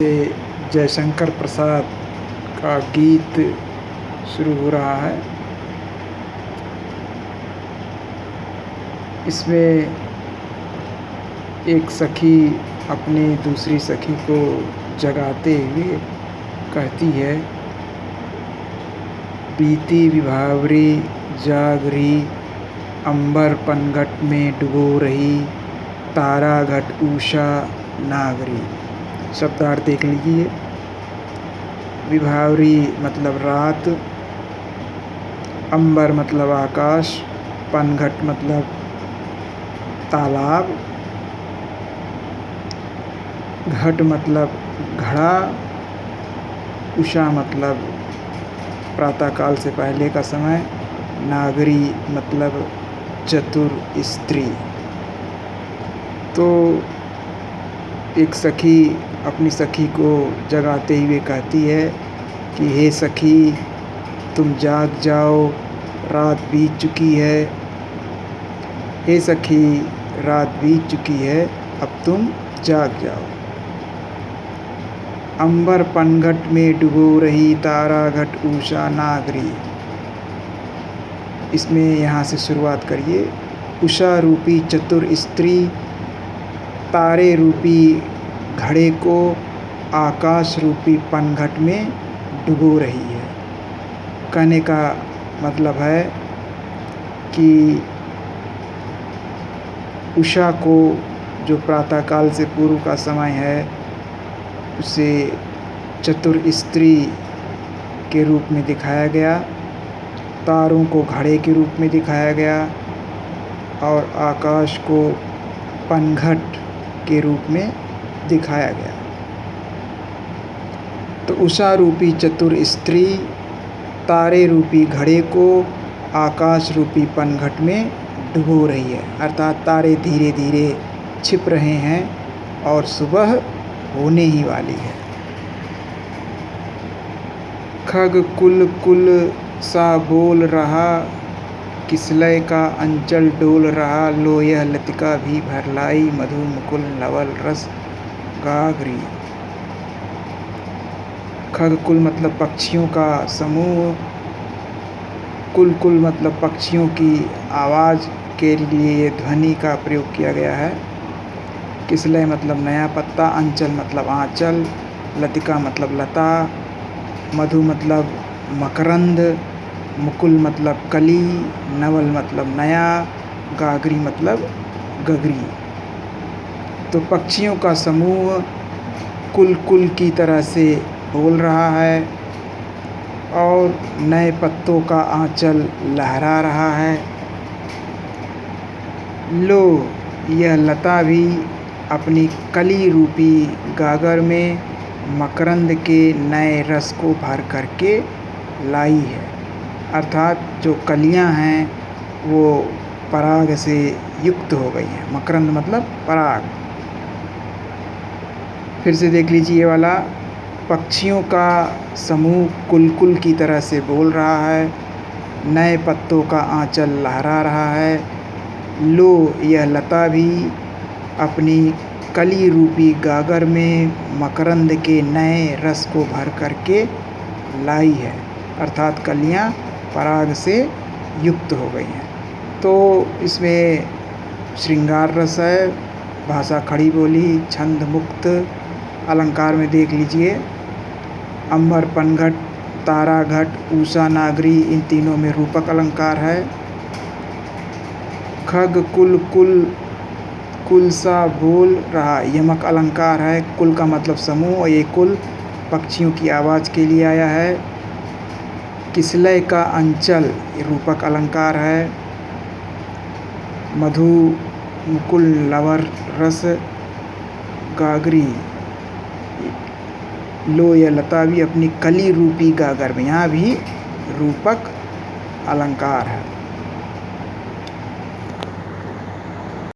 ये जयशंकर प्रसाद का गीत शुरू हो रहा है। इसमें एक सखी अपनी दूसरी सखी को जगाते हुए कहती है, बीती विभावरी जाग रही, अंबर पनघट में डुबो रही, तारा घट उषा नागरी। शब्दार्थ देख लीजिए। विभावरी मतलब रात, अंबर मतलब आकाश, पनघट मतलब तालाब, घट मतलब घड़ा, उषा मतलब प्रातःकाल से पहले का समय, नागरी मतलब चतुर स्त्री। तो एक सखी अपनी सखी को जगाते हुए कहती है कि हे सखी, तुम जाग जाओ, रात बीत चुकी है। हे सखी, रात बीत चुकी है, अब तुम जाग जाओ। अंबर पनघट में डुबो रही, तारा घट उषा नागरी। इसमें यहाँ से शुरुआत करिए। उषा रूपी चतुर स्त्री तारे रूपी घड़े को आकाश रूपी पनघट में डुबो रही है। कहने का मतलब है कि उषा को जो प्रातःकाल से पूर्व का समय है, उसे चतुर स्त्री के रूप में दिखाया गया, तारों को घड़े के रूप में दिखाया गया और आकाश को पनघट के रूप में दिखाया गया। तो उषा रूपी चतुर स्त्री तारे रूपी घड़े को आकाश रूपी पनघट में डुबो रही है, अर्थात तारे धीरे धीरे छिप रहे हैं और सुबह होने ही वाली है। खग कुल कुल सा बोल रहा, किसलय का अंचल डोल रहा, लो यह लतिका भी भरलाई, मधु मुकुल नवल रस गागरी। खग कुल मतलब पक्षियों का समूह, कुल कुल मतलब पक्षियों की आवाज़ के लिए ये ध्वनि का प्रयोग किया गया है। किसलय मतलब नया पत्ता, अंचल मतलब आंचल, लतिका मतलब लता, मधु मतलब मकरंद, मुकुल मतलब कली, नवल मतलब नया, गागरी मतलब गगरी। तो पक्षियों का समूह कुल कुल की तरह से बोल रहा है और नए पत्तों का आंचल लहरा रहा है। लो यह लता भी अपनी कली रूपी गागर में मकरंद के नए रस को भर करके लाई है, अर्थात जो कलियां हैं वो पराग से युक्त हो गई हैं। मकरंद मतलब पराग। फिर से देख लीजिए ये वाला। पक्षियों का समूह कुल कुल की तरह से बोल रहा है, नए पत्तों का आंचल लहरा रहा है। लो यह लता भी अपनी कली रूपी गागर में मकरंद के नए रस को भर करके लाई है, अर्थात कलियां पराग से युक्त हो गई हैं। तो इसमें श्रृंगार रस है, भाषा खड़ी बोली, छंद मुक्त। अलंकार में देख लीजिए, अंबर पनघट, तारा घट, उषा नागरी, इन तीनों में रूपक अलंकार है। खग कुल कुल कुल सा बोल रहा, यमक अलंकार है। कुल का मतलब समूह और ये कुल पक्षियों की आवाज़ के लिए आया है। किसलय का अंचल ये रूपक अलंकार है। मधु मुकुल लवर रस गागरी, लो यह लता भी अपनी कली रूपी गागर में, यहाँ भी रूपक अलंकार है।